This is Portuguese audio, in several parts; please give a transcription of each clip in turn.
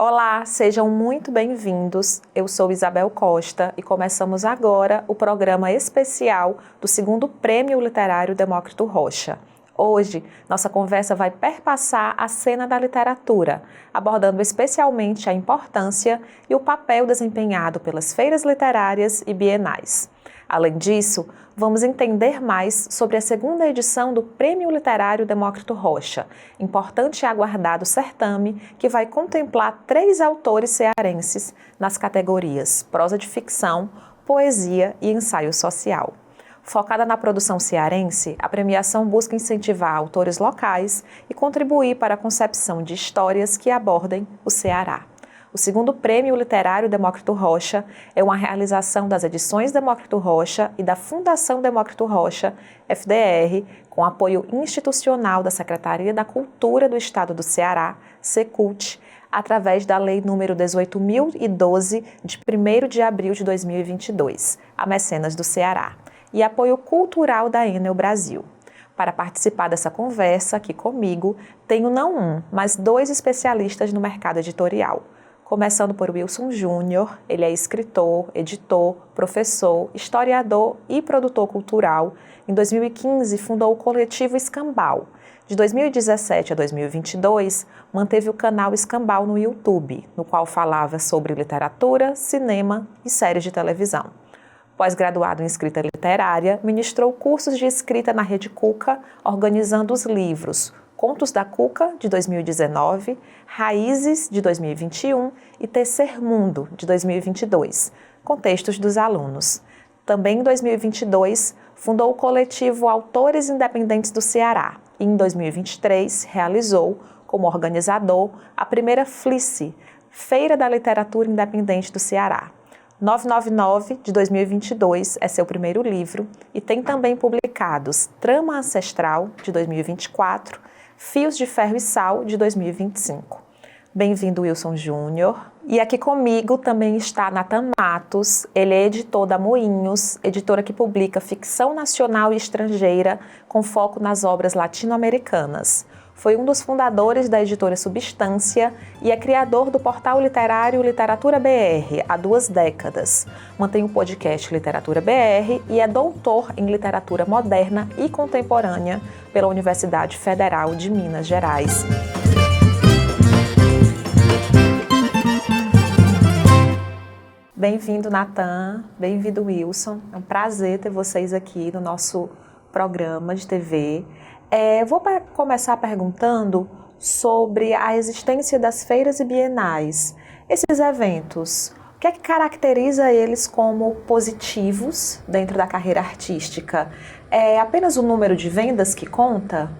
Olá, sejam muito bem-vindos. Eu sou Isabel Costa e começamos agora o programa especial do segundo Prêmio Literário Demócrito Rocha. Hoje, nossa conversa vai perpassar a cena da literatura, abordando especialmente a importância e o papel desempenhado pelas feiras literárias e bienais. Além disso, vamos entender mais sobre a segunda edição do Prêmio Literário Demócrito Rocha, importante e aguardado certame que vai contemplar 3 autores cearenses nas categorias prosa de ficção, poesia e ensaio social. Focada na produção cearense, a premiação busca incentivar autores locais e contribuir para a concepção de histórias que abordem o Ceará. O segundo Prêmio Literário Demócrito Rocha é uma realização das edições Demócrito Rocha e da Fundação Demócrito Rocha, FDR, com apoio institucional da Secretaria da Cultura do Estado do Ceará, Secult, através da Lei nº 18.012, de 1º de abril de 2022, a Mecenas do Ceará, e apoio cultural da Enel Brasil. Para participar dessa conversa aqui comigo, tenho não um, mas 2 especialistas no mercado editorial. Começando por Wilson Júnior, ele é escritor, editor, professor, historiador e produtor cultural. Em 2015, fundou o coletivo Escambau. De 2017 a 2022, manteve o canal Escambau no YouTube, no qual falava sobre literatura, cinema e séries de televisão. Pós-graduado em escrita literária, ministrou cursos de escrita na Rede Cuca, organizando os livros Contos da Cuca, de 2019, Raízes, de 2021 e Tecer Mundo, de 2022, com textos dos alunos. Também em 2022, fundou o coletivo Autores Independentes do Ceará e em 2023 realizou, como organizador, a primeira FLICE, Feira da Literatura Independente do Ceará. 999, de 2022, é seu primeiro livro e tem também publicados Trama Ancestral, de 2024, Fios de Ferro e Sal, de 2025. Bem-vindo, Wilson Júnior. E aqui comigo também está Nathan Matos. Ele é editor da Moinhos, editora que publica ficção nacional e estrangeira com foco nas obras latino-americanas. Foi um dos fundadores da editora Substância e é criador do portal literário Literatura BR há 2 décadas. Mantém o podcast Literatura BR e é doutor em literatura moderna e contemporânea pela Universidade Federal de Minas Gerais. Bem-vindo, Nathan. Bem-vindo, Wilson. É um prazer ter vocês aqui no nosso programa de TV. Vou começar perguntando sobre a existência das feiras e bienais. Esses eventos, o que é que caracteriza eles como positivos dentro da carreira artística? É apenas o número de vendas que conta?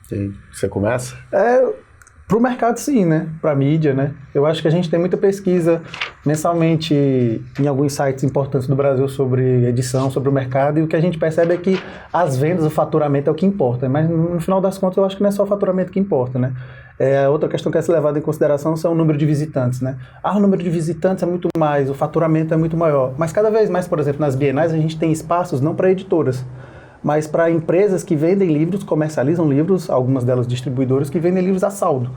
Sim. Você começa? Para o mercado, sim, né? Para a mídia, né? Eu acho que a gente tem muita pesquisa mensalmente em alguns sites importantes do Brasil sobre edição, sobre o mercado, e o que a gente percebe é que as vendas, o faturamento é o que importa, mas no final das contas eu acho que não é só o faturamento que importa, né? Outra questão que é levada em consideração são o número de visitantes, né? O número de visitantes é muito mais, o faturamento é muito maior, mas cada vez mais, por exemplo, nas bienais a gente tem espaços não para editoras, mas para empresas que vendem livros, comercializam livros, algumas delas distribuidoras, que vendem livros a saldo.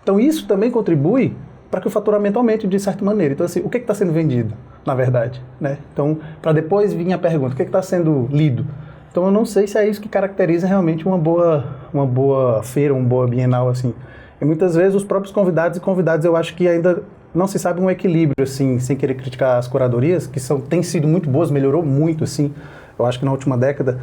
Então isso também contribui para que o faturamento aumente de certa maneira. Então assim, o que está sendo vendido, na verdade? Né? Então, para depois vir a pergunta, o que está sendo lido? Então eu não sei se é isso que caracteriza realmente uma boa feira, uma boa bienal, assim. E muitas vezes os próprios convidados e convidadas, eu acho que ainda não se sabe um equilíbrio, assim, sem querer criticar as curadorias, que têm sido muito boas, melhorou muito, assim, eu acho que na última década,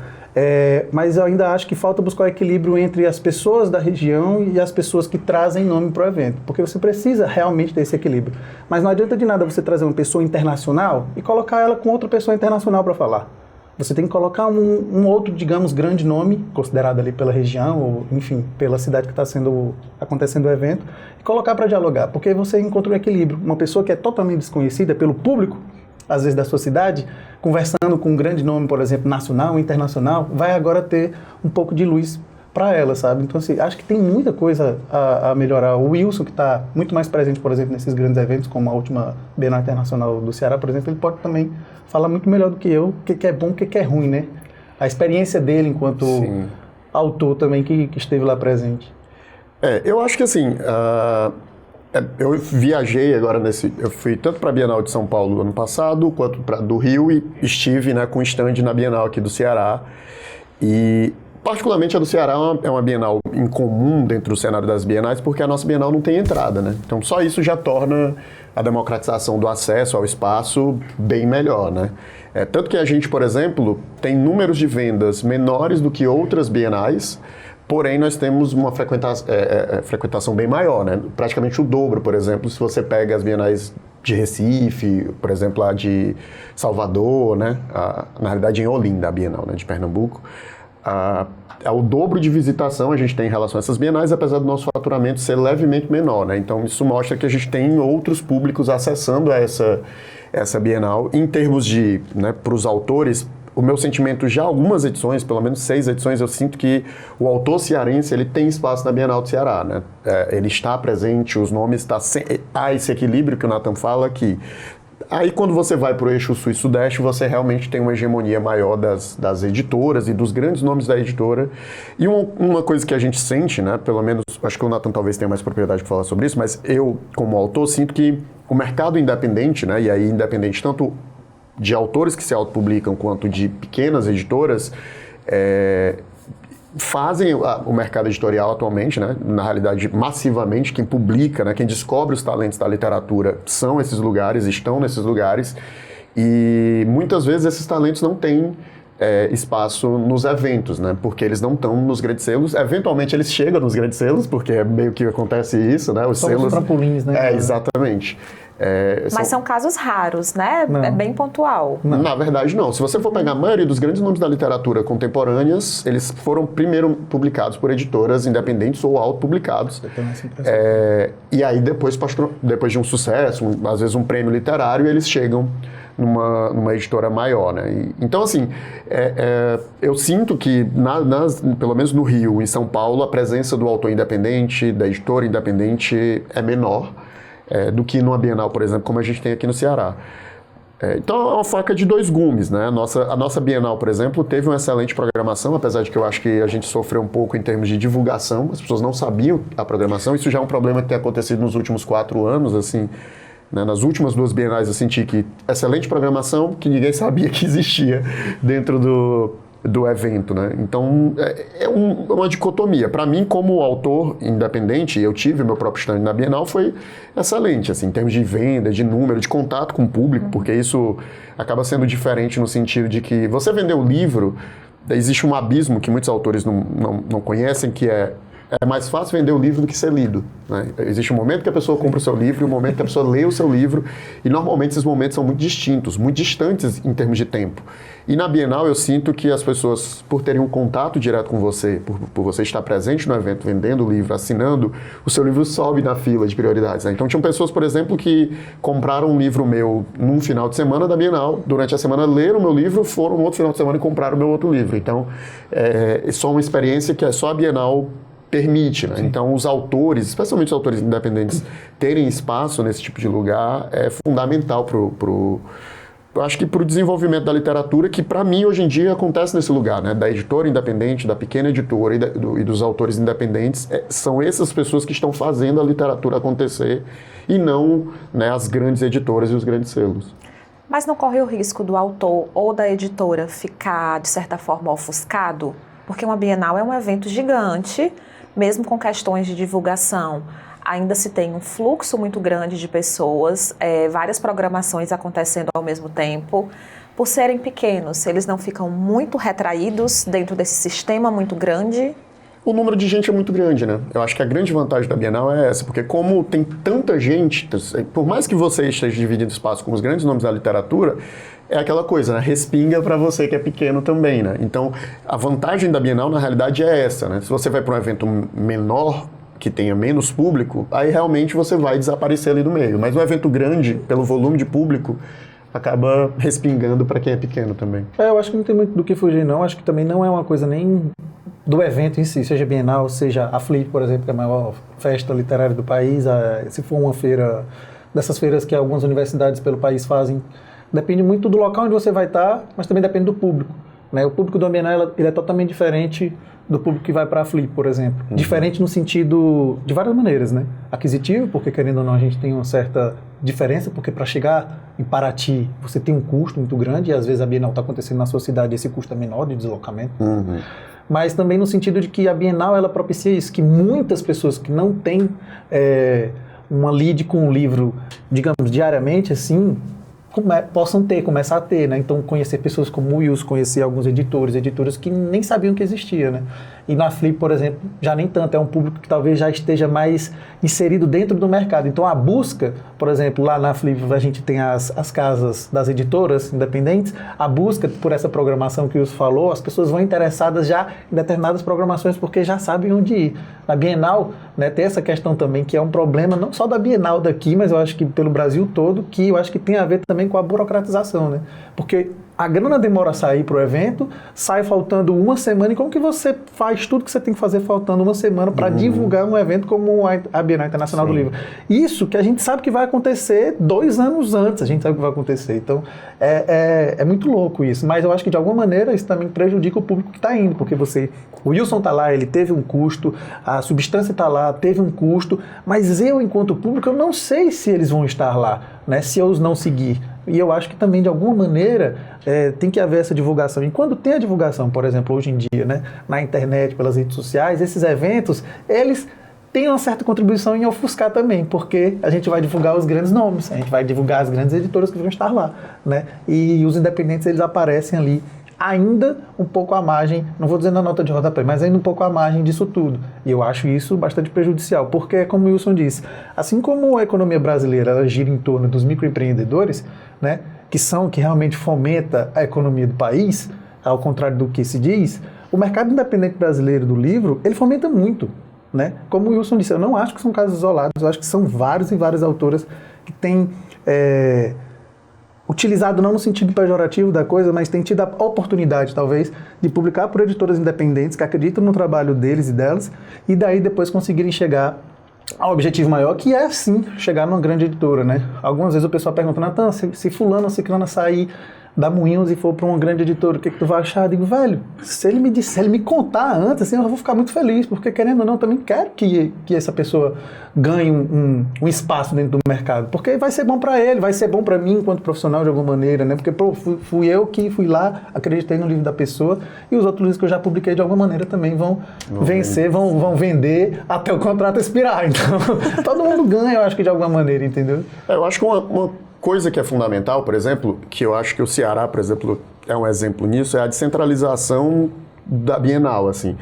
mas eu ainda acho que falta buscar o equilíbrio entre as pessoas da região e as pessoas que trazem nome para o evento, porque você precisa realmente ter esse equilíbrio. Mas não adianta de nada você trazer uma pessoa internacional e colocar ela com outra pessoa internacional para falar. Você tem que colocar um outro, digamos, grande nome, considerado ali pela região, ou enfim, pela cidade que está acontecendo o evento, e colocar para dialogar, porque você encontra um equilíbrio. Uma pessoa que é totalmente desconhecida pelo público, às vezes da sua cidade, conversando com um grande nome, por exemplo, nacional ou internacional, vai agora ter um pouco de luz para ela, sabe? Então, assim, acho que tem muita coisa a melhorar. O Wilson, que está muito mais presente, por exemplo, nesses grandes eventos, como a última Bienal Internacional do Ceará, por exemplo, ele pode também falar muito melhor do que eu o que é bom e o que é ruim, né? A experiência dele enquanto autor também que esteve lá presente. Eu acho que, assim, Eu viajei agora eu fui tanto para a Bienal de São Paulo ano passado, quanto para do Rio, e estive, né, com um stand na Bienal aqui do Ceará. E particularmente a do Ceará é uma Bienal incomum dentro do cenário das Bienais, porque a nossa Bienal não tem entrada, né? Então só isso já torna a democratização do acesso ao espaço bem melhor, né? Tanto que a gente, por exemplo, tem números de vendas menores do que outras Bienais, porém nós temos uma frequentação bem maior, né? Praticamente o dobro, por exemplo, se você pega as Bienais de Recife, por exemplo, a de Salvador, né? Na realidade em Olinda, a Bienal, né, de Pernambuco. É o dobro de visitação a gente tem em relação a essas bienais, apesar do nosso faturamento ser levemente menor, né? Então isso mostra que a gente tem outros públicos acessando essa bienal. Em termos de, né, para os autores, o meu sentimento já algumas edições, pelo menos 6 edições, eu sinto que o autor cearense ele tem espaço na Bienal do Ceará, né? Ele está presente, os nomes, há esse equilíbrio que o Nathan fala que aí quando você vai para o eixo sul e sudeste, você realmente tem uma hegemonia maior das editoras e dos grandes nomes da editora. E uma coisa que a gente sente, né, pelo menos, acho que o Nathan talvez tenha mais propriedade para falar sobre isso, mas eu, como autor, sinto que o mercado independente, né, e aí independente tanto de autores que se autopublicam quanto de pequenas editoras, fazem o mercado editorial atualmente, né, na realidade, massivamente. Quem publica, né, quem descobre os talentos da literatura são esses lugares, estão nesses lugares, e muitas vezes esses talentos não têm espaço nos eventos, né, porque eles não estão nos grandes selos. Eventualmente eles chegam nos grandes selos, porque é meio que acontece isso, né, os selos... Os trampolins, né? Exatamente. Mas são casos raros, né? Não. É bem pontual. Não. Na verdade, não. Se você for pegar a maioria dos grandes nomes da literatura contemporâneas, eles foram primeiro publicados por editoras independentes ou autopublicados. E aí, depois de um sucesso, às vezes um prêmio literário, eles chegam numa editora maior, né? Então, assim, eu sinto que, pelo menos no Rio, em São Paulo, a presença do autor independente, da editora independente, é menor do que numa Bienal, por exemplo, como a gente tem aqui no Ceará. Então é uma faca de dois gumes, né? A nossa Bienal, por exemplo, teve uma excelente programação, apesar de que eu acho que a gente sofreu um pouco em termos de divulgação, as pessoas não sabiam a programação. Isso já é um problema que tem acontecido nos últimos 4 anos, assim, né? Nas últimas 2 Bienais eu senti que excelente programação, que ninguém sabia que existia dentro do evento, né? Então, é uma dicotomia. Para mim, como autor independente, eu tive meu próprio stand na Bienal, foi excelente, assim, em termos de venda, de número, de contato com o público, porque isso acaba sendo diferente no sentido de que você vender o livro, existe um abismo que muitos autores não conhecem, que é mais fácil vender o livro do que ser lido, né? Existe um momento que a pessoa compra o seu livro e um momento que a pessoa lê o seu livro, e normalmente esses momentos são muito distintos, muito distantes em termos de tempo. E na Bienal eu sinto que as pessoas, por terem um contato direto com você, por você estar presente no evento, vendendo o livro, assinando, o seu livro sobe na fila de prioridades, né? Então tinham pessoas, por exemplo, que compraram um livro meu num final de semana da Bienal, durante a semana leram o meu livro, foram no outro final de semana e compraram o meu outro livro. Então é só uma experiência que é só a Bienal permite, né? Então os autores, especialmente os autores independentes, terem espaço nesse tipo de lugar é fundamental eu acho que para o desenvolvimento da literatura, que para mim hoje em dia acontece nesse lugar, né? Da editora independente, da pequena editora e dos autores independentes, são essas pessoas que estão fazendo a literatura acontecer e não, né, as grandes editoras e os grandes selos. Mas não corre o risco do autor ou da editora ficar, de certa forma, ofuscado? Porque uma Bienal é um evento gigante, mesmo com questões de divulgação. Ainda se tem um fluxo muito grande de pessoas, várias programações acontecendo ao mesmo tempo. Por serem pequenos, eles não ficam muito retraídos dentro desse sistema muito grande? O número de gente é muito grande, né? Eu acho que a grande vantagem da Bienal é essa, porque como tem tanta gente, por mais que você esteja dividindo espaço com os grandes nomes da literatura, é aquela coisa, né? Respinga para você que é pequeno também, né? Então, a vantagem da Bienal, na realidade, é essa, né? Se você vai para um evento menor, que tenha menos público, aí realmente você vai desaparecer ali do meio. Mas um evento grande, pelo volume de público, acaba respingando para quem é pequeno também. Eu acho que não tem muito do que fugir, não. Acho que também não é uma coisa nem do evento em si, seja Bienal, seja a Flip, por exemplo, que é a maior festa literária do país, se for uma feira, dessas feiras que algumas universidades pelo país fazem, depende muito do local onde você vai estar, mas também depende do público. né? O público do Bienal ele é totalmente diferente do público que vai para a Flip, por exemplo. Diferente no sentido de várias maneiras, né? Aquisitivo, porque querendo ou não a gente tem uma certa diferença, porque para chegar em Paraty você tem um custo muito grande e às vezes a Bienal está acontecendo na sua cidade e esse custo é menor de deslocamento. Mas também no sentido de que a Bienal ela propicia isso, que muitas pessoas que não têm uma lide com o livro, digamos, diariamente, assim, possam começar a ter, né? Então, conhecer pessoas como o Wilson, conhecer alguns editoras que nem sabiam que existia, né? E na Flip, por exemplo, já nem tanto, é um público que talvez já esteja mais inserido dentro do mercado. Então, a busca, por exemplo, lá na Flip a gente tem as casas das editoras independentes, a busca por essa programação que o Wilson falou, as pessoas vão interessadas já em determinadas programações porque já sabem onde ir. Na Bienal, né, tem essa questão também que é um problema não só da Bienal daqui, mas eu acho que pelo Brasil todo, que eu acho que tem a ver também com a burocratização, né? Porque a grana demora a sair para o evento, sai faltando uma semana, e como que você faz tudo que você tem que fazer faltando uma semana para divulgar um evento como a Bienal Internacional do Livro? Isso que a gente sabe que vai acontecer 2 anos antes, a gente sabe que vai acontecer. Então, é muito louco isso. Mas eu acho que, de alguma maneira, isso também prejudica o público que está indo, porque o Wilson está lá, ele teve um custo, a substância está lá, teve um custo, mas eu, enquanto público, eu não sei se eles vão estar lá, né, se eu os não seguir. E eu acho que também, de alguma maneira, tem que haver essa divulgação. E quando tem a divulgação, por exemplo, hoje em dia, né, na internet, pelas redes sociais, esses eventos, eles têm uma certa contribuição em ofuscar também, porque a gente vai divulgar os grandes nomes, a gente vai divulgar as grandes editoras que vão estar lá, né? E os independentes, eles aparecem ali ainda um pouco à margem, não vou dizer na nota de rodapé, mas ainda um pouco à margem disso tudo. E eu acho isso bastante prejudicial, porque, como o Wilson disse, assim como a economia brasileira ela gira em torno dos microempreendedores, né, que realmente fomenta a economia do país, ao contrário do que se diz, o mercado independente brasileiro do livro, ele fomenta muito, né? Como o Wilson disse, eu não acho que são casos isolados, eu acho que são vários e várias autoras que têm utilizado não no sentido pejorativo da coisa, mas tem tido a oportunidade, talvez, de publicar por editoras independentes que acreditam no trabalho deles e delas, e daí depois conseguirem chegar ao objetivo maior, que é, sim, chegar numa grande editora, né? Algumas vezes o pessoal pergunta, Natan, se fulano ou ciclana sair da Moinhos e for para uma grande editora, o que tu vai achar? Eu digo, velho, se ele me contar antes, assim, eu vou ficar muito feliz, porque querendo ou não, eu também quero que essa pessoa ganhe um espaço dentro do mercado, porque vai ser bom para ele, vai ser bom para mim enquanto profissional de alguma maneira, né? Porque fui eu que fui lá, acreditei no livro da pessoa, e os outros livros que eu já publiquei de alguma maneira também vão vencer, vão vender até o contrato expirar. Então, todo mundo ganha, eu acho que de alguma maneira, entendeu? Eu acho que uma coisa que é fundamental, por exemplo, que eu acho que o Ceará, por exemplo, é um exemplo nisso, é a descentralização da Bienal, assim.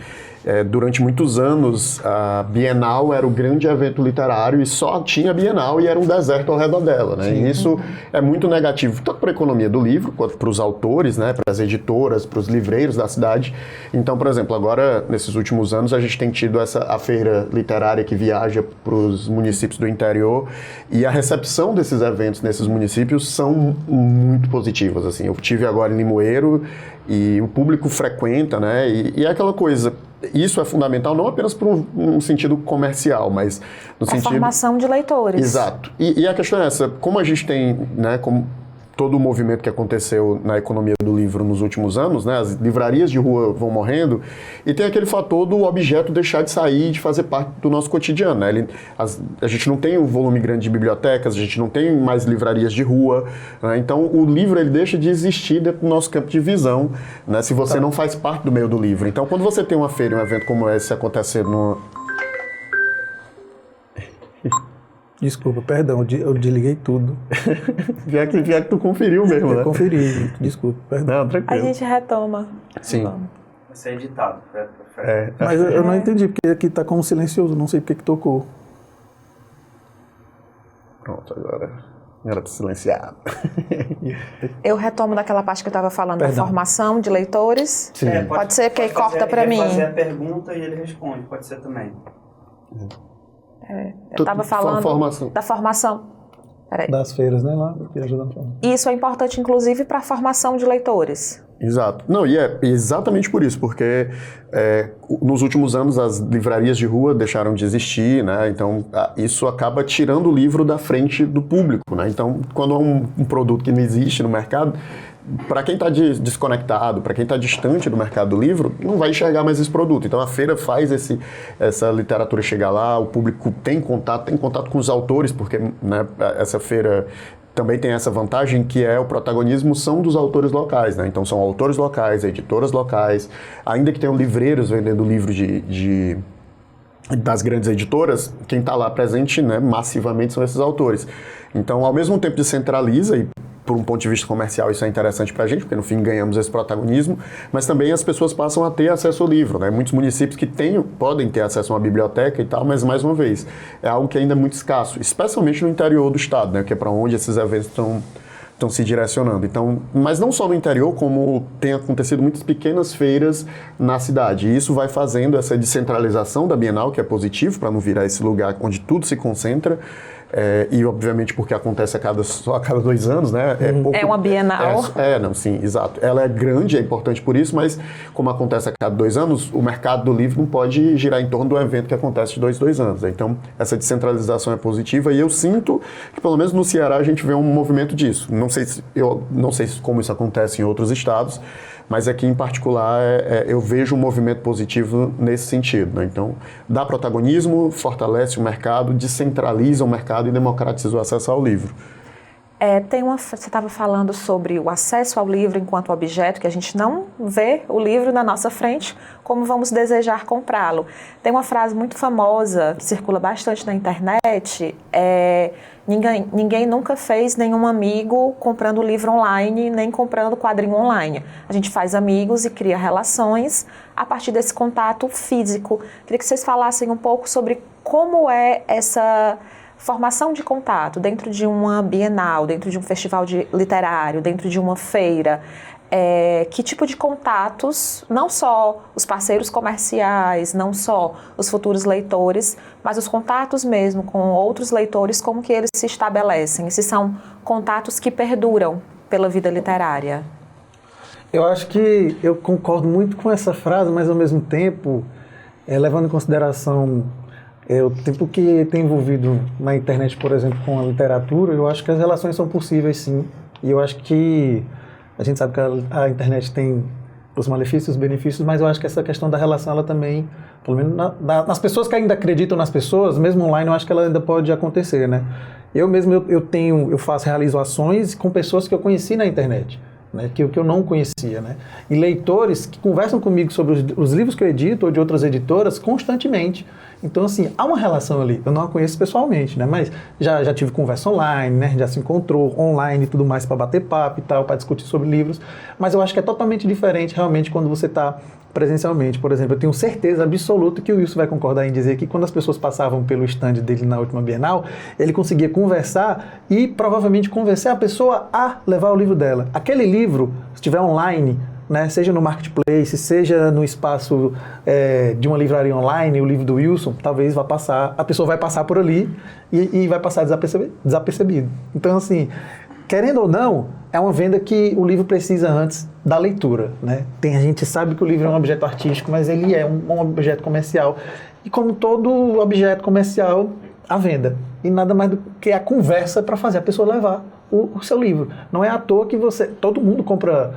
Durante muitos anos, a Bienal era o grande evento literário e só tinha Bienal e era um deserto ao redor dela, né? E isso é muito negativo, tanto para a economia do livro, quanto para os autores, né? Para as editoras, para os livreiros da cidade. Então, por exemplo, agora, nesses últimos anos, a gente tem tido a feira literária que viaja para os municípios do interior e a recepção desses eventos nesses municípios são muito positivas, assim. Eu tive agora em Limoeiro e o público frequenta, né? E é aquela coisa... Isso é fundamental não apenas para um sentido comercial, mas no sentido... A formação de leitores. Exato. E a questão é essa, como a gente tem, né, como todo o movimento que aconteceu na economia do livro nos últimos anos, né, as livrarias de rua vão morrendo, e tem aquele fator do objeto deixar de sair, de fazer parte do nosso cotidiano, né? A gente não tem um volume grande de bibliotecas, a gente não tem mais livrarias de rua, né? Então o livro ele deixa de existir dentro do nosso campo de visão, né, se você não faz parte do meio do livro. Então quando você tem uma feira, um evento como esse acontecendo no... Desculpa, perdão, eu desliguei tudo. já que tu conferiu mesmo, né? Eu conferi, desculpa, perdão. Não, tranquilo. A gente retoma. Sim. Vai ser editado. Mas eu não entendi, porque aqui tá como silencioso, não sei porque que tocou. Pronto, agora tá silenciado. Eu retomo daquela parte que eu estava falando da formação de leitores. Sim. Pode ser que corta para mim. Pode fazer a pergunta e ele responde, pode ser também. Eu estava falando da formação. Peraí. Das feiras, né? Lá, que ajuda a forma. Isso é importante, inclusive, para a formação de leitores. Exato. Não, e é exatamente por isso, porque nos últimos anos as livrarias de rua deixaram de existir, né? Então isso acaba tirando o livro da frente do público, né? Então, quando é um produto que não existe no mercado, para quem está desconectado, para quem está distante do mercado do livro, não vai enxergar mais esse produto. Então a feira faz essa literatura chegar lá, o público tem contato com os autores, porque, né, essa feira também tem essa vantagem que o protagonismo são dos autores locais, né? Então são autores locais, editoras locais, ainda que tenham livreiros vendendo livro das grandes editoras, quem está lá presente, né, massivamente são esses autores. Então, ao mesmo tempo descentraliza, e por um ponto de vista comercial isso é interessante para a gente, porque no fim ganhamos esse protagonismo, mas também as pessoas passam a ter acesso ao livro, né? Muitos municípios que podem ter acesso a uma biblioteca e tal, mas mais uma vez, é algo que ainda é muito escasso, especialmente no interior do estado, né, que é para onde esses eventos estão se direcionando. Então, mas não só no interior, como tem acontecido muitas pequenas feiras na cidade. E isso vai fazendo essa descentralização da Bienal, que é positivo, para não virar esse lugar onde tudo se concentra. E obviamente porque acontece só a cada 2 anos, né? É uma Bienal. Não, sim, exato. Ela é grande, é importante por isso, mas como acontece a cada 2 anos, o mercado do livro não pode girar em torno do evento que acontece de 2 anos. Né? Então, essa descentralização é positiva e eu sinto que, pelo menos no Ceará, a gente vê um movimento disso. Eu não sei como isso acontece em outros estados, mas aqui em particular eu vejo um movimento positivo nesse sentido. Né? Então, dá protagonismo, fortalece o mercado, descentraliza o mercado e democratiza o acesso ao livro. Você estava falando sobre o acesso ao livro enquanto objeto, que a gente não vê o livro na nossa frente, como vamos desejar comprá-lo. Tem uma frase muito famosa, que circula bastante na internet, ninguém nunca fez nenhum amigo comprando livro online, nem comprando quadrinho online. A gente faz amigos e cria relações a partir desse contato físico. Queria que vocês falassem um pouco sobre como é essa formação de contato dentro de uma Bienal, dentro de um festival literário, dentro de uma feira. Que tipo de contatos, não só os parceiros comerciais, não só os futuros leitores, mas os contatos mesmo com outros leitores, como que eles se estabelecem? E se são contatos que perduram pela vida literária? Eu acho que eu concordo muito com essa frase, mas ao mesmo tempo, levando em consideração o tempo que tem envolvido na internet, por exemplo, com a literatura, eu acho que as relações são possíveis, sim. E eu acho que a gente sabe que a internet tem os malefícios e os benefícios, mas eu acho que essa questão da relação, ela também, pelo menos nas pessoas que ainda acreditam nas pessoas, mesmo online, eu acho que ela ainda pode acontecer, né? Eu mesmo, realizo ações com pessoas que eu conheci na internet, né? Que eu não conhecia, né? E leitores que conversam comigo sobre os livros que eu edito ou de outras editoras constantemente. Então, assim, há uma relação ali. Eu não a conheço pessoalmente, né? Mas já tive conversa online, né? Já se encontrou online e tudo mais para bater papo e tal, para discutir sobre livros. Mas eu acho que é totalmente diferente, realmente, quando você está presencialmente. Por exemplo, eu tenho certeza absoluta que o Wilson vai concordar em dizer que quando as pessoas passavam pelo stand dele na última Bienal, ele conseguia conversar e provavelmente convencer a pessoa a levar o livro dela. Aquele livro, se estiver online, né, seja no marketplace, seja no espaço de uma livraria online, o livro do Wilson, talvez a pessoa vai passar por ali e vai passar desapercebido. Então, assim, querendo ou não, é uma venda que o livro precisa antes da leitura, né? A gente sabe que o livro é um objeto artístico, mas ele é um objeto comercial. E como todo objeto comercial, a venda. E nada mais do que a conversa para fazer a pessoa levar o seu livro. Não é à toa que todo mundo compra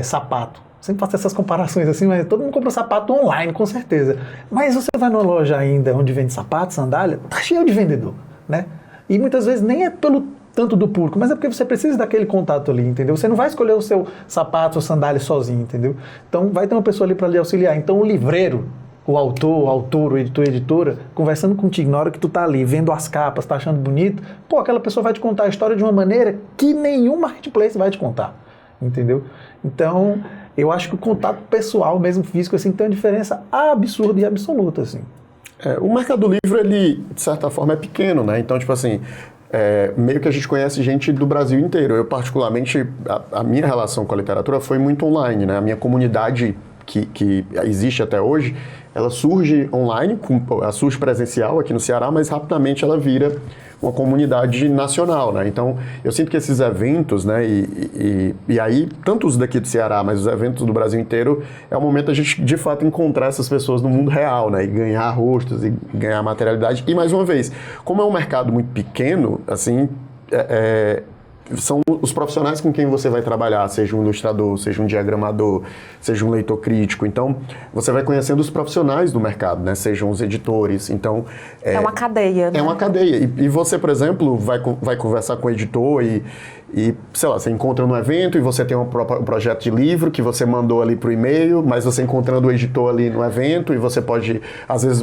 sapato. Sempre faço essas comparações assim, mas todo mundo compra sapato online, com certeza. Mas você vai numa loja ainda onde vende sapato, sandália, tá cheio de vendedor, né? E muitas vezes nem é pelo tanto do público, mas é porque você precisa daquele contato ali, entendeu? Você não vai escolher o seu sapato ou sandália sozinho, entendeu? Então vai ter uma pessoa ali para lhe auxiliar. Então o livreiro, o autor, o editor, a editora, conversando contigo na hora que tu tá ali, vendo as capas, tá achando bonito, aquela pessoa vai te contar a história de uma maneira que nenhum marketplace vai te contar, entendeu? Então, eu acho que o contato pessoal, mesmo físico, assim, tem uma diferença absurda e absoluta, assim. O mercado do livro, ele, de certa forma, é pequeno, né? Então, tipo assim, meio que a gente conhece gente do Brasil inteiro. Eu, particularmente, a minha relação com a literatura foi muito online, né? A minha comunidade que existe até hoje, ela surge online, ela surge presencial aqui no Ceará, mas rapidamente ela vira uma comunidade nacional, né? Então, eu sinto que esses eventos, né, e aí, tanto os daqui do Ceará, mas os eventos do Brasil inteiro, é o momento da gente, de fato, encontrar essas pessoas no mundo real, né, e ganhar rostos, e ganhar materialidade. E, mais uma vez, como é um mercado muito pequeno, assim, são os profissionais com quem você vai trabalhar, seja um ilustrador, seja um diagramador, seja um leitor crítico. Então, você vai conhecendo os profissionais do mercado, né? Sejam os editores. Então, é uma cadeia, né? É uma cadeia. E você, por exemplo, vai conversar com o editor e, sei lá, você encontra num evento e você tem um projeto de livro que você mandou ali pro e-mail, mas você encontrando o editor ali no evento e você pode,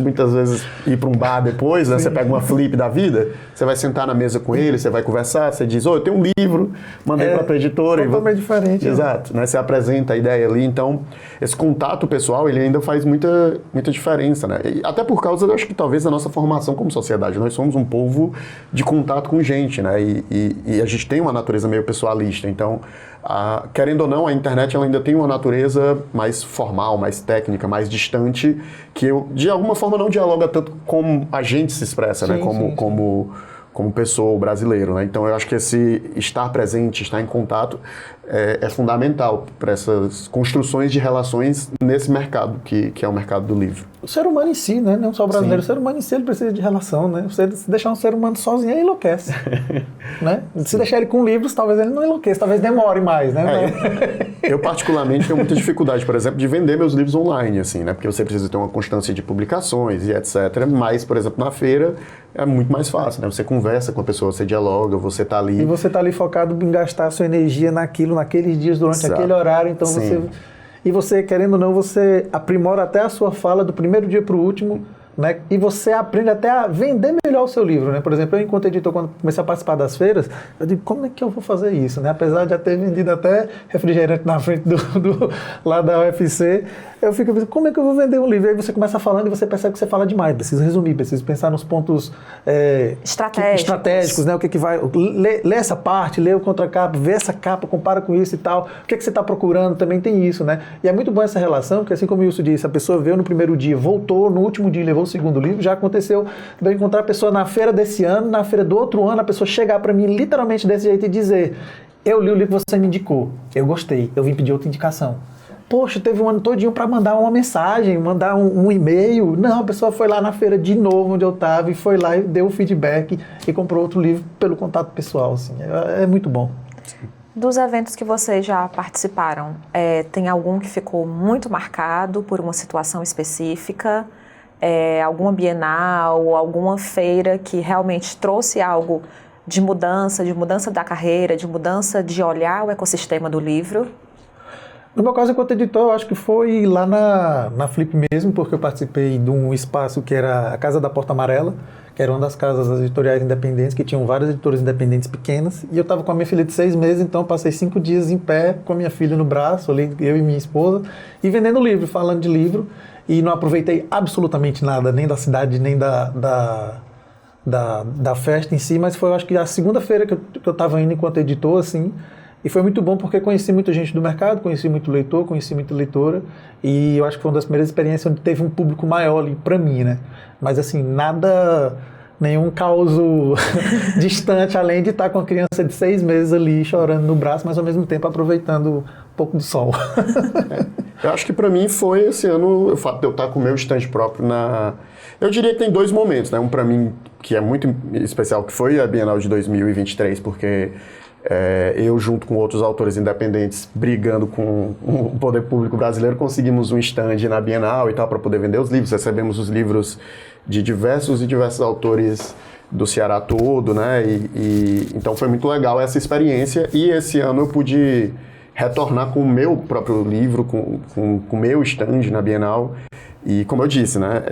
muitas vezes, ir para um bar depois, né? Você pega uma flip da vida, você vai sentar na mesa com ele, você vai conversar, você diz, eu tenho um livro, mandei para a editora. Totalmente diferente. Exato. Né? Você apresenta a ideia ali, então esse contato pessoal, ele ainda faz muita diferença, né? E até por causa, eu acho que talvez da nossa formação como sociedade, nós somos um povo de contato com gente, né? E a gente tem uma natureza meio pessoalista, então, querendo ou não, a internet ela ainda tem uma natureza mais formal, mais técnica, mais distante, que de alguma forma não dialoga tanto como a gente se expressa, né? Como pessoa brasileiro, né? Então eu acho que esse estar presente, estar em contato é fundamental para essas construções de relações nesse mercado que é o mercado do livro. O ser humano em si, né? Não só o brasileiro, Sim. O ser humano em si ele precisa de relação, né? Você se deixar um ser humano sozinho, ele enlouquece. Né? Se deixar ele com livros, talvez ele não enlouqueça, talvez demore mais, né? Eu particularmente tenho muita dificuldade, por exemplo, de vender meus livros online, assim, né? Porque você precisa ter uma constância de publicações e etc. Mas, por exemplo, na feira é muito mais fácil, né? Você conversa com a pessoa, você dialoga, você tá ali. E você tá ali focado em gastar a sua energia naqueles dias, durante Exato. aquele horário, então Sim. você, querendo ou não, você aprimora até a sua fala do primeiro dia para o último, né? E você aprende até a vender melhor o seu livro, né? Por exemplo, eu, enquanto editor, quando comecei a participar das feiras, eu digo, como é que eu vou fazer isso, né? Apesar de já ter vendido até refrigerante na frente lá da UFC, eu fico pensando, como é que eu vou vender um livro? E aí você começa falando e você percebe que você fala demais, precisa resumir, precisa pensar nos pontos estratégicos, né? O que vai... Lê essa parte, lê o contracapa, vê essa capa, compara com isso e tal. O que você está procurando? Também tem isso, né? E é muito bom essa relação, porque assim como o Wilson disse, a pessoa veio no primeiro dia, voltou, no último dia levou o segundo livro, já aconteceu de eu encontrar a pessoa na feira desse ano, na feira do outro ano, a pessoa chegar para mim literalmente desse jeito e dizer, eu li o livro que você me indicou, eu gostei, eu vim pedir outra indicação. Poxa, teve um ano todinho para mandar uma mensagem, mandar um e-mail. Não, a pessoa foi lá na feira de novo, onde eu estava, e foi lá e deu o feedback e comprou outro livro pelo contato pessoal. Assim. É muito bom. Dos eventos que vocês já participaram, tem algum que ficou muito marcado por uma situação específica? Alguma bienal, alguma feira que realmente trouxe algo de mudança da carreira, de mudança de olhar o ecossistema do livro? No meu caso, enquanto editor, eu acho que foi lá na Flip mesmo, porque eu participei de um espaço que era a Casa da Porta Amarela, que era uma das casas editoriais independentes, que tinham várias editoras independentes pequenas, e eu estava com a minha filha de 6 meses, então eu passei 5 dias em pé, com a minha filha no braço, ali, eu e minha esposa, e vendendo livro, falando de livro, e não aproveitei absolutamente nada, nem da cidade, nem da festa em si, mas foi, eu acho que a segunda feira que eu estava indo enquanto editor, assim, e foi muito bom porque conheci muita gente do mercado, conheci muito leitor, conheci muita leitora, e eu acho que foi uma das primeiras experiências onde teve um público maior ali pra mim, né? Mas assim, nenhum caos distante, além de estar com a criança de 6 meses ali chorando no braço, mas ao mesmo tempo aproveitando um pouco do sol. Eu acho que pra mim foi esse ano o fato de eu estar com o meu stand próprio Eu diria que tem 2 momentos, né? Um pra mim que é muito especial, que foi a Bienal de 2023, porque eu, junto com outros autores independentes, brigando com o poder público brasileiro, conseguimos um stand na Bienal e tal, para poder vender os livros. Recebemos os livros de diversos autores do Ceará todo, né? Então foi muito legal essa experiência. E esse ano eu pude retornar com o meu próprio livro, com o meu stand na Bienal. E como eu disse, né?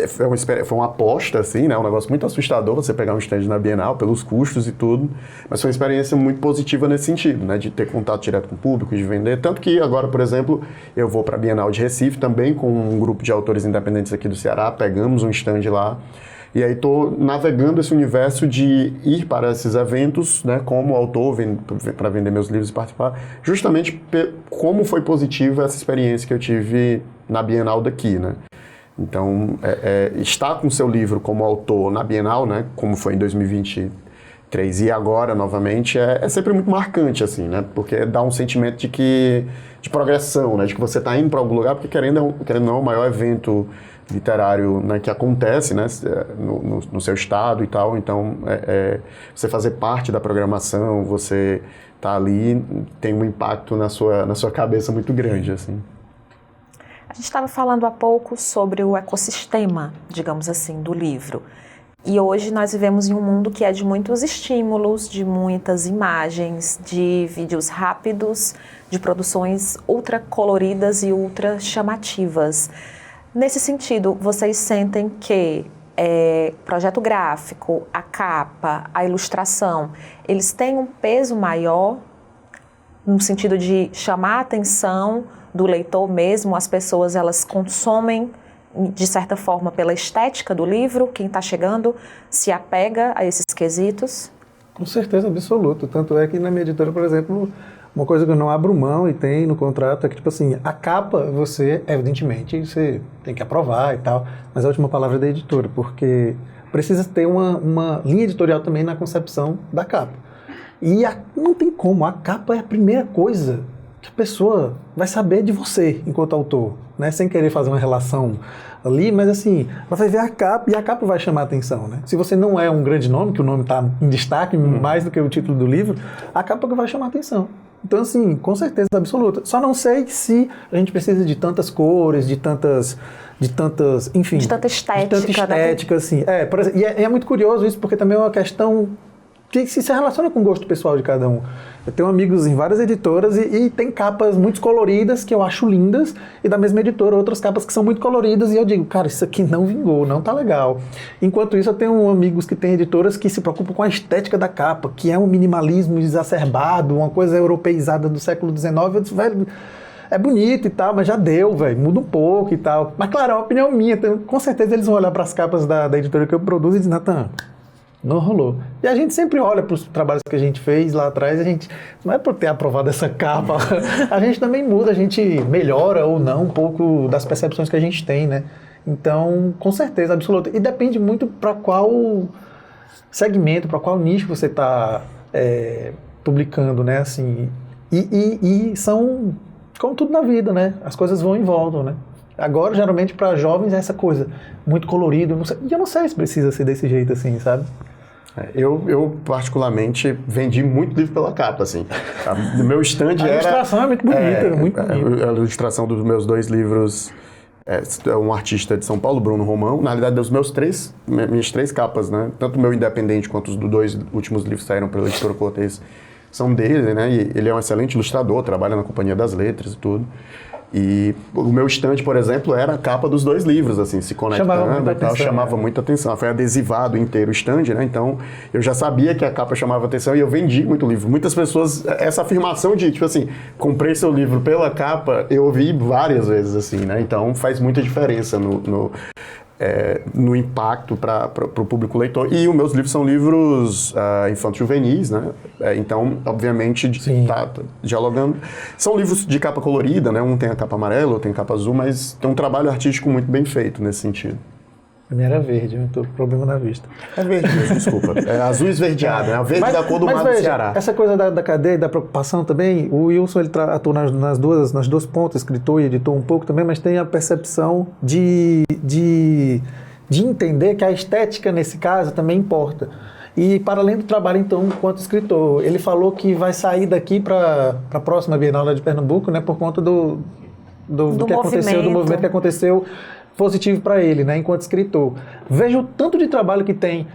Foi uma aposta, assim, né? Um negócio muito assustador você pegar um stand na Bienal, pelos custos e tudo, mas foi uma experiência muito positiva nesse sentido, né? De ter contato direto com o público, de vender. Tanto que agora, por exemplo, eu vou para a Bienal de Recife também com um grupo de autores independentes aqui do Ceará, pegamos um stand lá, e aí estou navegando esse universo de ir para esses eventos, né? Como autor, para vender meus livros e participar, justamente como foi positiva essa experiência que eu tive na Bienal daqui, né? Então, estar com seu livro como autor na Bienal, né, como foi em 2020, 3 e agora, novamente, é sempre muito marcante, assim, né? Porque dá um sentimento de progressão, né? De que você está indo para algum lugar, porque querendo ou não, o maior evento literário, né, que acontece, né, no seu estado e tal. Então, você fazer parte da programação, você tá ali, tem um impacto na sua cabeça muito grande, assim. A gente estava falando há pouco sobre o ecossistema, digamos assim, do livro. E hoje nós vivemos em um mundo que é de muitos estímulos, de muitas imagens, de vídeos rápidos, de produções ultra coloridas e ultra chamativas. Nesse sentido, vocês sentem que projeto gráfico, a capa, a ilustração, eles têm um peso maior no sentido de chamar a atenção do leitor mesmo? As pessoas, elas consomem de certa forma pela estética do livro, quem está chegando se apega a esses quesitos? Com certeza absoluta. Tanto é que na minha editora, por exemplo, uma coisa que eu não abro mão e tem no contrato é que, tipo assim, a capa você, evidentemente, você tem que aprovar e tal, mas a última palavra é da editora, porque precisa ter uma linha editorial também na concepção da capa. E não tem como, a capa é a primeira coisa que a pessoa vai saber de você enquanto autor, né? Sem querer fazer uma relação ali, mas assim, ela vai ver a capa e a capa vai chamar a atenção, né? Se você não é um grande nome, que o nome está em destaque mais do que o título do livro, a capa vai chamar a atenção. Então, assim, com certeza absoluta. Só não sei se a gente precisa de tantas cores, de tantas, enfim... De tanta estética. De tanta estética, né? assim. Por exemplo, e é muito curioso isso, porque também é uma questão que se relaciona com o gosto pessoal de cada um. Eu tenho amigos em várias editoras e tem capas muito coloridas que eu acho lindas, e da mesma editora outras capas que são muito coloridas e eu digo, cara, isso aqui não vingou, não tá legal. Enquanto isso eu tenho amigos que têm editoras que se preocupam com a estética da capa, que é um minimalismo exacerbado, uma coisa europeizada do século XIX. Eu disse, velho, é bonito e tal, mas já deu, velho, muda um pouco e tal. Mas claro, é uma opinião minha, então, com certeza eles vão olhar para as capas da editora que eu produzo e dizer, Nathan, não rolou. E a gente sempre olha para os trabalhos que a gente fez lá atrás, a gente não é por ter aprovado essa capa, a gente também muda, a gente melhora ou não um pouco das percepções que a gente tem, né? Então, com certeza, absoluta. E depende muito para qual segmento, para qual nicho você está publicando, né? Assim, e são, como tudo na vida, né? As coisas vão e voltam, né? Agora, geralmente, para jovens é essa coisa muito colorida, e eu não sei se precisa ser desse jeito assim, sabe? Eu particularmente, vendi muito livro pela capa, assim. No meu stand era... A ilustração é muito bonita, muito bonita. A ilustração dos meus 2 livros é um artista de São Paulo, Bruno Romão. Na realidade, das minhas 3 capas, né? Tanto o meu Independente quanto os 2 últimos livros que saíram pela Editora Cortez são dele, né? E ele é um excelente ilustrador, trabalha na Companhia das Letras e tudo. E o meu estande, por exemplo, era a capa dos 2 livros, assim, se conectando e tal, chamava muita atenção. Foi adesivado inteiro o estande, né? Então, eu já sabia que a capa chamava atenção e eu vendi muito livro. Muitas pessoas, essa afirmação de, tipo assim, comprei seu livro pela capa, eu ouvi várias vezes, assim, né? Então, faz muita diferença no impacto para o público leitor. E os meus livros são livros infanto-juvenis, né? Então, obviamente, tá dialogando. São livros de capa colorida, né? Um tem a capa amarela, outro tem a capa azul, mas tem um trabalho artístico muito bem feito nesse sentido. A minha era verde, eu tô com problema na vista. É verde mesmo, desculpa. É azul esverdeado, né? A verde da cor do mar do Ceará. Essa coisa da cadeia e da preocupação também, o Wilson ele atua nas duas pontas, escritor e editor um pouco também, mas tem a percepção de entender que a estética, nesse caso, também importa. E para além do trabalho, então, enquanto escritor, ele falou que vai sair daqui para a próxima Bienal de Pernambuco, né, por conta do que aconteceu, do movimento que aconteceu positivo para ele, né, enquanto escritor. Vejo o tanto de trabalho que tem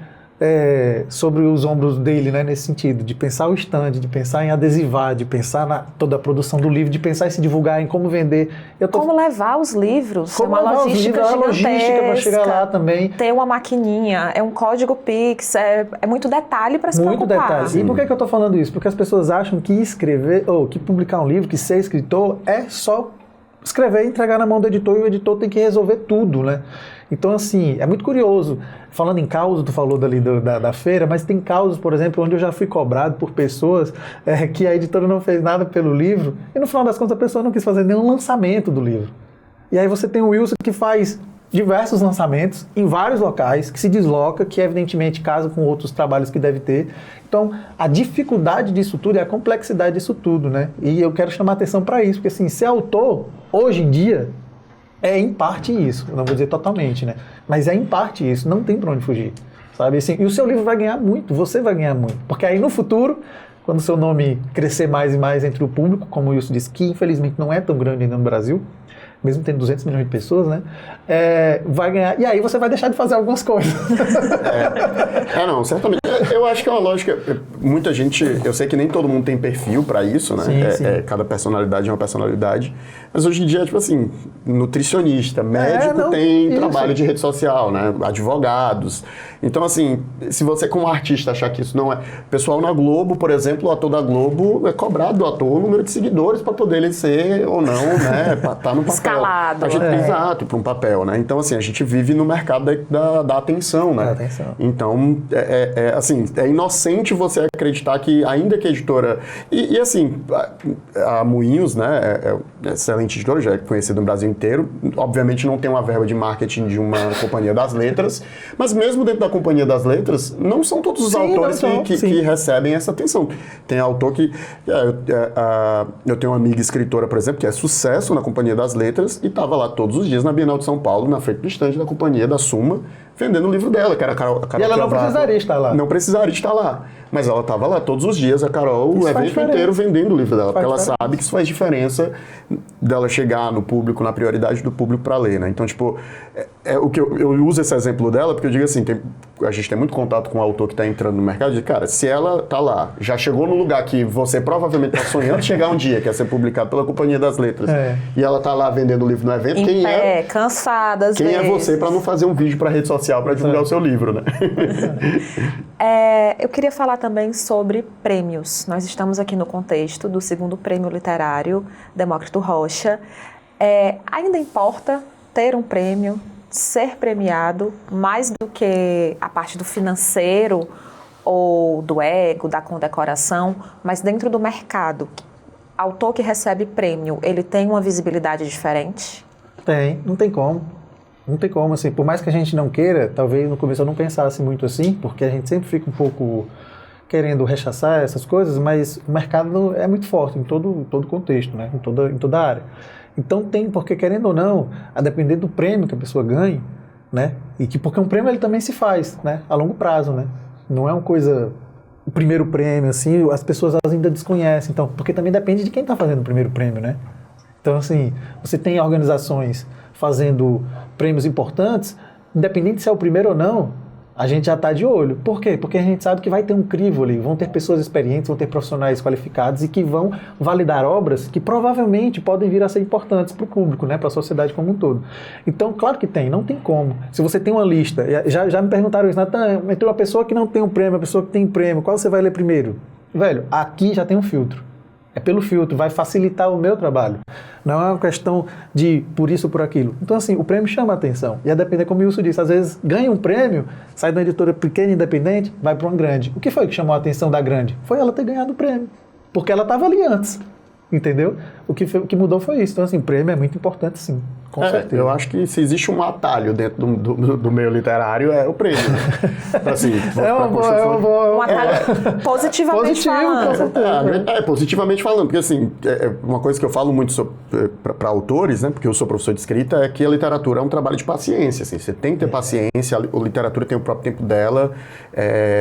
sobre os ombros dele, né, nesse sentido, de pensar o stand, de pensar em adesivar, de pensar na toda a produção do livro, de pensar em se divulgar, em como vender. Como levar os livros, como uma logística gigantesca. Logística para chegar lá também. Ter uma maquininha, é um código Pix, é muito detalhe para se preocupar. Muito detalhe. E por que eu estou falando isso? Porque as pessoas acham que escrever, ou que publicar um livro, que ser escritor, é só escrever e entregar na mão do editor, e o editor tem que resolver tudo, né? Então, assim, é muito curioso. Falando em causa, tu falou dali da feira, mas tem causas, por exemplo, onde eu já fui cobrado por pessoas que a editora não fez nada pelo livro, e no final das contas a pessoa não quis fazer nenhum lançamento do livro. E aí você tem o Wilson que faz diversos lançamentos em vários locais, que se desloca, que evidentemente casa com outros trabalhos que deve ter. Então, a dificuldade disso tudo é a complexidade disso tudo, né? E eu quero chamar atenção para isso, porque assim, ser autor, hoje em dia, é em parte isso. Eu não vou dizer totalmente, né? Mas é em parte isso, não tem para onde fugir, sabe? Assim, e o seu livro vai ganhar muito, você vai ganhar muito. Porque aí no futuro, quando o seu nome crescer mais e mais entre o público, como o Wilson disse, que infelizmente não é tão grande ainda no Brasil, mesmo tendo 200 milhões de pessoas, né? Vai ganhar. E aí você vai deixar de fazer algumas coisas. Não, certamente. Eu acho que é uma lógica. Muita gente. Eu sei que nem todo mundo tem perfil para isso, né? Sim. Cada personalidade é uma personalidade. Mas hoje em dia, tipo assim, nutricionista, médico tem trabalho de rede social, né? Advogados. Então, assim, se você, como artista, achar que isso não é. Pessoal na Globo, por exemplo, o ator da Globo é cobrado do ator o número de seguidores para poder ele ser ou não, né? Pra estar no papel. Escalado. Exato, para um papel, né? Então, assim, a gente vive no mercado da atenção, né? Da atenção. Então, assim, é inocente você acreditar que, ainda que a editora... E assim, a Moinhos, né? É excelente editora, já é conhecida no Brasil inteiro. Obviamente não tem uma verba de marketing de uma companhia das letras, mas mesmo dentro da companhia das letras, não são todos os autores que recebem essa atenção. Tem autor que... eu tenho uma amiga escritora, por exemplo, que é sucesso na companhia das letras e estava lá todos os dias na Bienal de São Paulo, na frente do estande da companhia da Suma, vendendo o livro dela, que era a Carol E ela não precisaria estar lá. Não precisaria estar lá. Mas ela estava lá todos os dias, a Carol, o evento inteiro vendendo o livro dela, porque ela sabe que isso faz diferença dela chegar no público, na prioridade do público para ler, né? Então, tipo, o que eu uso esse exemplo dela, porque eu digo assim, a gente tem muito contato com o autor que está entrando no mercado, de cara, se ela tá lá, já chegou no lugar que você provavelmente está sonhando chegar um dia, que é ser publicado pela Companhia das Letras, e ela tá lá vendendo o livro no evento, cansada às quem vezes. é você para não fazer um vídeo para rede social para divulgar o seu livro, né? Eu queria falar também sobre prêmios. Nós estamos aqui no contexto do segundo prêmio literário Demócrito Rocha. Ainda importa ter um prêmio, ser premiado, mais do que a parte do financeiro ou do ego, da condecoração, mas dentro do mercado. Autor que recebe prêmio, ele tem uma visibilidade diferente? Tem, não tem como. Não tem como, assim, por mais que a gente não queira, talvez no começo eu não pensasse muito assim, porque a gente sempre fica um pouco querendo rechaçar essas coisas, mas o mercado é muito forte em todo contexto, né? Em toda área. Então tem, porque querendo ou não, a depender do prêmio que a pessoa ganhe, né? Porque um prêmio ele também se faz, né? A longo prazo, né? Não é uma coisa... O primeiro prêmio, assim, as pessoas ainda desconhecem, então, porque também depende de quem está fazendo o primeiro prêmio, né? Então, assim, você tem organizações fazendo prêmios importantes, independente se é o primeiro ou não, a gente já está de olho. Por quê? Porque a gente sabe que vai ter um crivo ali, vão ter pessoas experientes, vão ter profissionais qualificados e que vão validar obras que provavelmente podem vir a ser importantes para o público, né, para a sociedade como um todo. Então, claro que tem, não tem como. Se você tem uma lista, já me perguntaram isso, Natan, entre uma pessoa que não tem um prêmio, uma pessoa que tem prêmio, qual você vai ler primeiro? Velho, aqui já tem um filtro. É pelo filtro, vai facilitar o meu trabalho. Não é uma questão de por isso ou por aquilo. Então, assim, o prêmio chama a atenção. E a depender, como o Wilson disse, às vezes ganha um prêmio, sai de uma editora pequena e independente, vai para uma grande. O que foi que chamou a atenção da grande? Foi ela ter ganhado o prêmio. Porque ela estava ali antes. Entendeu? O que mudou foi isso. Então, assim, prêmio é muito importante, sim. Com certeza. Eu acho que se existe um atalho dentro do meio literário, é o prêmio. Assim, um atalho positivamente falando. Positivamente falando. Porque, assim, uma coisa que eu falo muito para autores, né, porque eu sou professor de escrita, é que a literatura é um trabalho de paciência. Assim, você tem que ter paciência, a literatura tem o próprio tempo dela.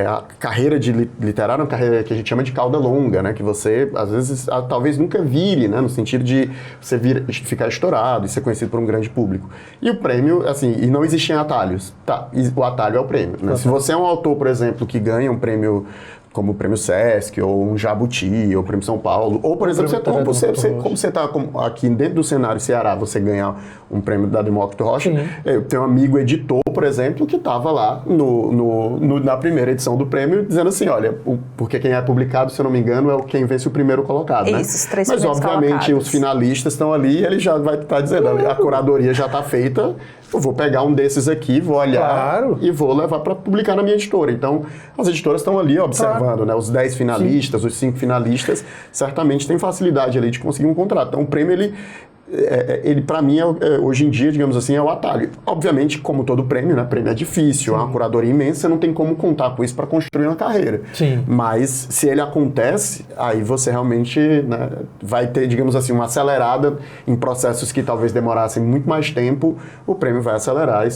A carreira de literário é uma carreira que a gente chama de cauda longa, né, que você, às vezes, talvez nunca vire, né, no sentido de você ficar estourado e ser conhecido por um grande público. E o prêmio, assim, e não existem atalhos. Tá, o atalho é o prêmio, né? Se você é um autor, por exemplo, que ganha um prêmio como o Prêmio Sesc, ou um Jabuti, ou o Prêmio São Paulo, ou, por exemplo, como você está aqui dentro do cenário Ceará, você ganhar um prêmio da Demócrito Rocha. Eu tenho um amigo editor, por exemplo, que estava lá na primeira edição do prêmio, dizendo assim, olha, porque quem é publicado, se eu não me engano, é quem vence o primeiro colocado, né? Isso, os três Mas, obviamente, colocados. Os finalistas estão ali e ele já vai estar dizendo, a curadoria já está feita, eu vou pegar um desses aqui, vou olhar e vou levar para publicar na minha editora. Então, as editoras estão ali observando, né? Os 10 finalistas, os 5 finalistas, certamente têm facilidade ali de conseguir um contrato. Então, o prêmio, ele para mim, hoje em dia, digamos assim, é o atalho. Obviamente, como todo prêmio, né? Prêmio é difícil, é uma curadoria imensa, não tem como contar com isso para construir uma carreira. Sim. Mas se ele acontece, aí você realmente, né, vai ter, digamos assim, uma acelerada em processos que talvez demorassem muito mais tempo, o prêmio vai acelerar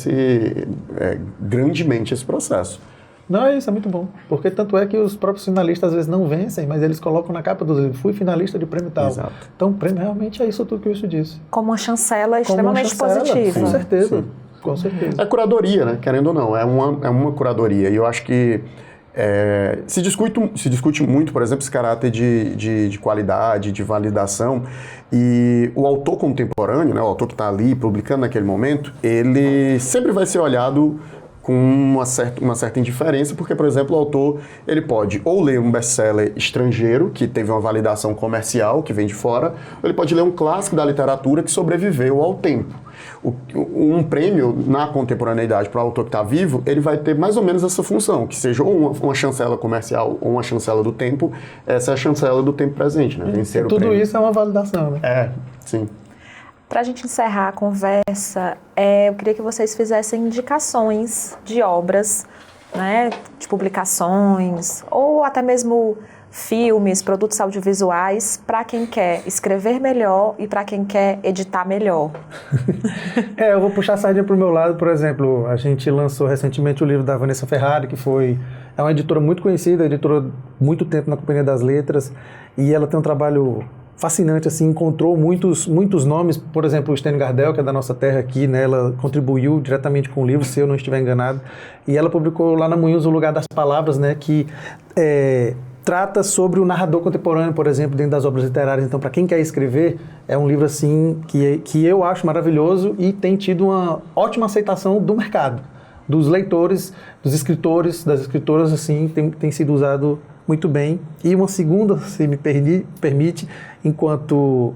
grandemente esse processo. Não, isso é muito bom, porque tanto é que os próprios finalistas às vezes não vencem, mas eles colocam na capa do livro, fui finalista de prêmio tal. Exato. Então o prêmio realmente é isso tudo que o Wilson disse. Como uma chancela extremamente Como uma chancela, positiva. Com certeza, Sim. com certeza. É curadoria, né? Querendo ou não, é uma curadoria. E eu acho que se discute muito, por exemplo, esse caráter de qualidade, de validação, e o autor contemporâneo, né, o autor que está ali publicando naquele momento, ele sempre vai ser olhado com uma certa indiferença, porque, por exemplo, o autor ele pode ou ler um best-seller estrangeiro, que teve uma validação comercial, que vem de fora, ou ele pode ler um clássico da literatura que sobreviveu ao tempo. Um prêmio na contemporaneidade para o autor que está vivo, ele vai ter mais ou menos essa função, que seja ou uma chancela comercial ou uma chancela do tempo. Essa é a chancela do tempo presente, né? Vencer o Tudo prêmio. isso é uma validação, né? Sim. Para a gente encerrar a conversa, eu queria que vocês fizessem indicações de obras, né, de publicações, ou até mesmo filmes, produtos audiovisuais, para quem quer escrever melhor e para quem quer editar melhor. Eu vou puxar a sardinha para o meu lado, por exemplo, a gente lançou recentemente o livro da Vanessa Ferrari, que é uma editora muito conhecida, editora muito tempo na Companhia das Letras, e ela tem um trabalho fascinante, assim, encontrou muitos nomes, por exemplo, o Stênio Gardel, que é da nossa terra aqui, né, ela contribuiu diretamente com o livro, se eu não estiver enganado, e ela publicou lá na Moinhos O Lugar das Palavras, né, que trata sobre o narrador contemporâneo, por exemplo, dentro das obras literárias. Então, para quem quer escrever, é um livro, assim, que eu acho maravilhoso e tem tido uma ótima aceitação do mercado, dos leitores, dos escritores, das escritoras, assim, tem sido usado muito bem. E uma segunda, se me permite, enquanto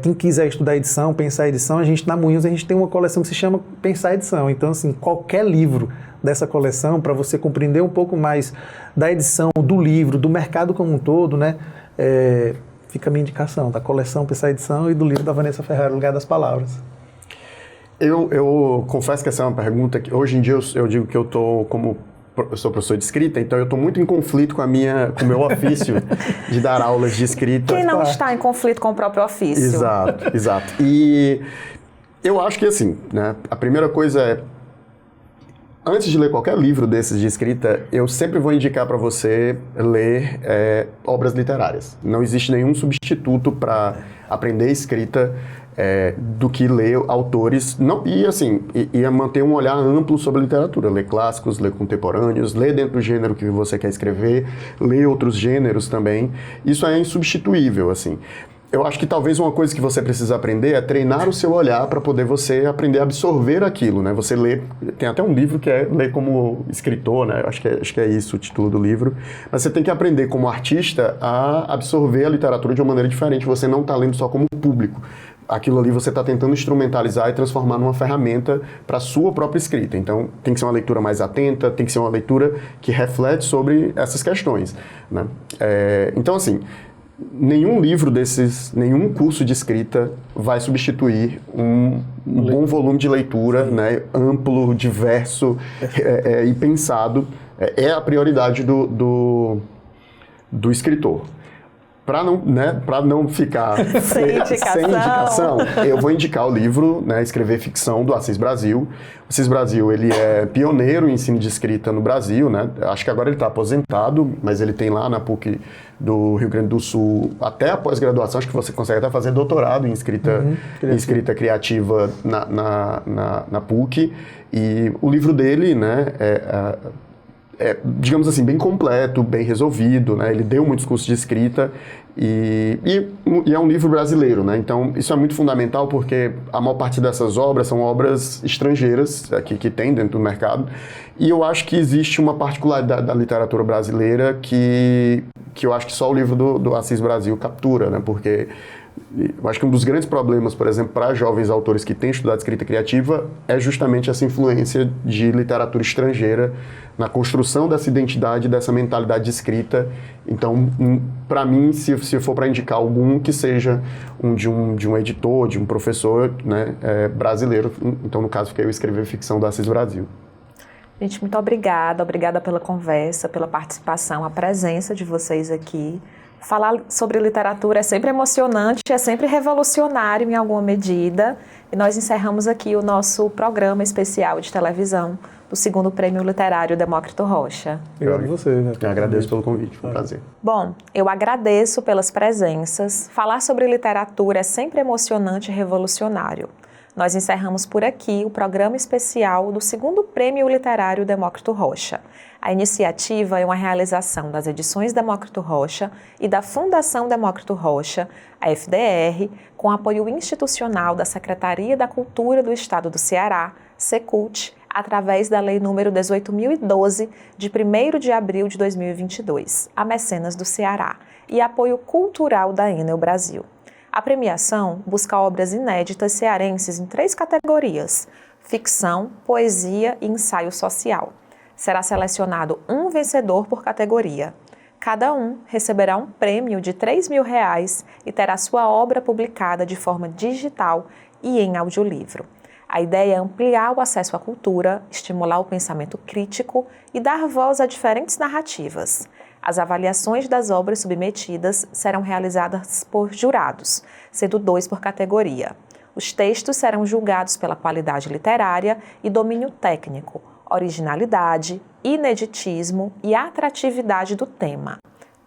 quem quiser estudar edição, pensar edição, a gente na Moinhos a gente tem uma coleção que se chama Pensar Edição. Então, assim, qualquer livro dessa coleção, para você compreender um pouco mais da edição, do livro, do mercado como um todo, né, fica a minha indicação da coleção Pensar Edição e do livro da Vanessa Ferrari, O Lugar das Palavras. Eu confesso que essa é uma pergunta que hoje em dia eu digo que eu sou professor de escrita, então eu estou muito em conflito com o meu ofício de dar aulas de escrita. Quem não está em conflito com o próprio ofício? Exato. E eu acho que, assim, né, a primeira coisa é, antes de ler qualquer livro desses de escrita, eu sempre vou indicar para você ler obras literárias. Não existe nenhum substituto para aprender escrita do que ler autores, e manter um olhar amplo sobre a literatura, ler clássicos, ler contemporâneos, ler dentro do gênero que você quer escrever, ler outros gêneros também. Isso é insubstituível, assim. Eu acho que talvez uma coisa que você precisa aprender é treinar o seu olhar para poder você aprender a absorver aquilo, né? Você lê, tem até um livro que é ler como escritor, né? Acho que é isso o título do livro. Mas você tem que aprender como artista a absorver a literatura de uma maneira diferente. Você não está lendo só como público. Aquilo ali você está tentando instrumentalizar e transformar numa ferramenta para a sua própria escrita. Então, tem que ser uma leitura mais atenta, tem que ser uma leitura que reflete sobre essas questões, né? Então, assim, nenhum livro desses, nenhum curso de escrita vai substituir um bom volume de leitura, né, amplo, diverso e pensado. É a prioridade do escritor. Para não ficar sem indicação, eu vou indicar o livro, né, Escrever Ficção, do Assis Brasil. O Assis Brasil, ele é pioneiro em ensino de escrita no Brasil, né? Acho que agora ele está aposentado, mas ele tem lá na PUC do Rio Grande do Sul, até a pós-graduação, acho que você consegue até fazer doutorado em escrita criativa na PUC. E o livro dele, né, digamos assim, bem completo, bem resolvido, né? Ele deu muitos cursos de escrita e é um livro brasileiro, né? Então, isso é muito fundamental porque a maior parte dessas obras são obras estrangeiras que tem dentro do mercado, e eu acho que existe uma particularidade da literatura brasileira que eu acho que só o livro do Assis Brasil captura, né? Porque Eu acho que um dos grandes problemas, por exemplo, para jovens autores que têm estudado escrita criativa é justamente essa influência de literatura estrangeira na construção dessa identidade, dessa mentalidade de escrita. Então, para mim, se for para indicar algum, que seja de um editor, de um professor, né, brasileiro. Então, no caso, fiquei eu escrever ficção da Assis Brasil. Gente, muito obrigada pela conversa, pela participação, a presença de vocês aqui. Falar sobre literatura é sempre emocionante, é sempre revolucionário em alguma medida. E nós encerramos aqui o nosso programa especial de televisão do segundo Prêmio Literário Demócrito Rocha. Obrigado a você. Eu agradeço pelo convite, foi um prazer. Bom, eu agradeço pelas presenças. Falar sobre literatura é sempre emocionante e revolucionário. Nós encerramos por aqui o programa especial do segundo Prêmio Literário Demócrito Rocha. A iniciativa é uma realização das edições Demócrito Rocha e da Fundação Demócrito Rocha, a FDR, com apoio institucional da Secretaria da Cultura do Estado do Ceará, Secult, através da Lei nº 18.012, de 1º de abril de 2022, a Mecenas do Ceará, e apoio cultural da Enel Brasil. A premiação busca obras inéditas cearenses em 3 categorias: ficção, poesia e ensaio social. Será selecionado um vencedor por categoria. Cada um receberá um prêmio de R$3.000 e terá sua obra publicada de forma digital e em audiolivro. A ideia é ampliar o acesso à cultura, estimular o pensamento crítico e dar voz a diferentes narrativas. As avaliações das obras submetidas serão realizadas por jurados, sendo 2 por categoria. Os textos serão julgados pela qualidade literária e domínio técnico, originalidade, ineditismo e atratividade do tema.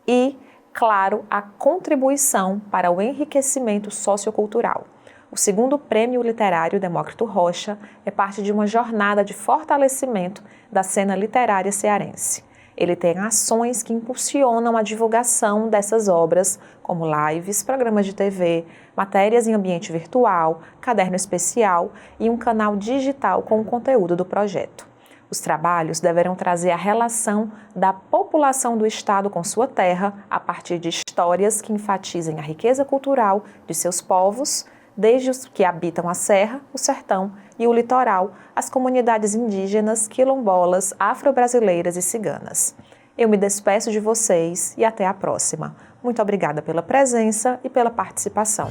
E, claro, a contribuição para o enriquecimento sociocultural. O segundo Prêmio Literário Demócrito Rocha é parte de uma jornada de fortalecimento da cena literária cearense. Ele tem ações que impulsionam a divulgação dessas obras, como lives, programas de TV, matérias em ambiente virtual, caderno especial e um canal digital com o conteúdo do projeto. Os trabalhos deverão trazer a relação da população do Estado com sua terra a partir de histórias que enfatizem a riqueza cultural de seus povos, desde os que habitam a serra, o sertão e o litoral, as comunidades indígenas, quilombolas, afro-brasileiras e ciganas. Eu me despeço de vocês e até a próxima. Muito obrigada pela presença e pela participação.